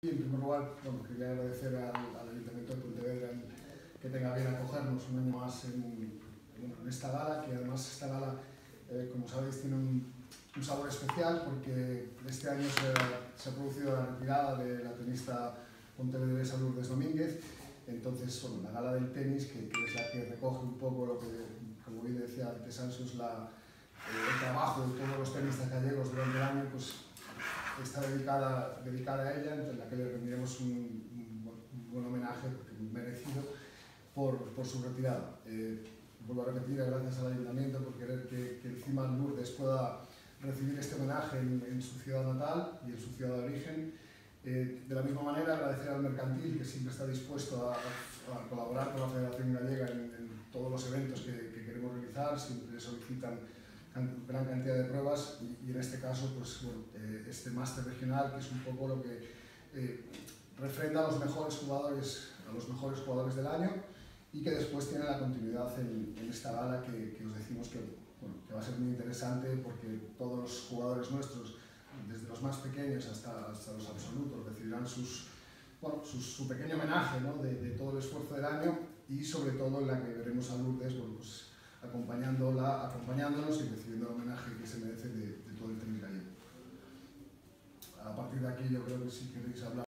Y en primer lugar, bueno, quería agradecer al Ayuntamiento de Pontevedra que tenga bien acogernos un año más en esta gala, que además esta gala, como sabéis, tiene un sabor especial porque este año se ha producido la retirada de la tenista pontevedresa Lourdes Domínguez. Entonces, bueno, la gala del tenis, que es la que recoge un poco lo que, como bien decía antes Ansus, el trabajo de todos los tenistas gallegos durante el año, pues está dedicada a ella, en la que le rendiremos un buen homenaje merecido por su retirada. Vuelvo a repetir, gracias al Ayuntamiento por querer que encima Lourdes pueda recibir este homenaje en su ciudad natal y en su ciudad de origen. De la misma manera, agradecer al Mercantil, que siempre está dispuesto a colaborar con la Federación Gallega en todos los eventos que queremos realizar. Siempre solicitan gran cantidad de pruebas y en este caso, pues, bueno, este máster regional, que es un poco lo que refrenda a los mejores jugadores del año y que después tiene la continuidad en esta gala que os decimos que va a ser muy interesante, porque todos los jugadores nuestros, desde los más pequeños hasta los absolutos, recibirán su pequeño homenaje, ¿no?, de todo el esfuerzo del año, y sobre todo en la que veremos a Lourdes, bueno, pues, acompañándonos y recibiendo el homenaje que se merece de todo el tenis gallego. A partir de aquí yo creo que si queréis hablar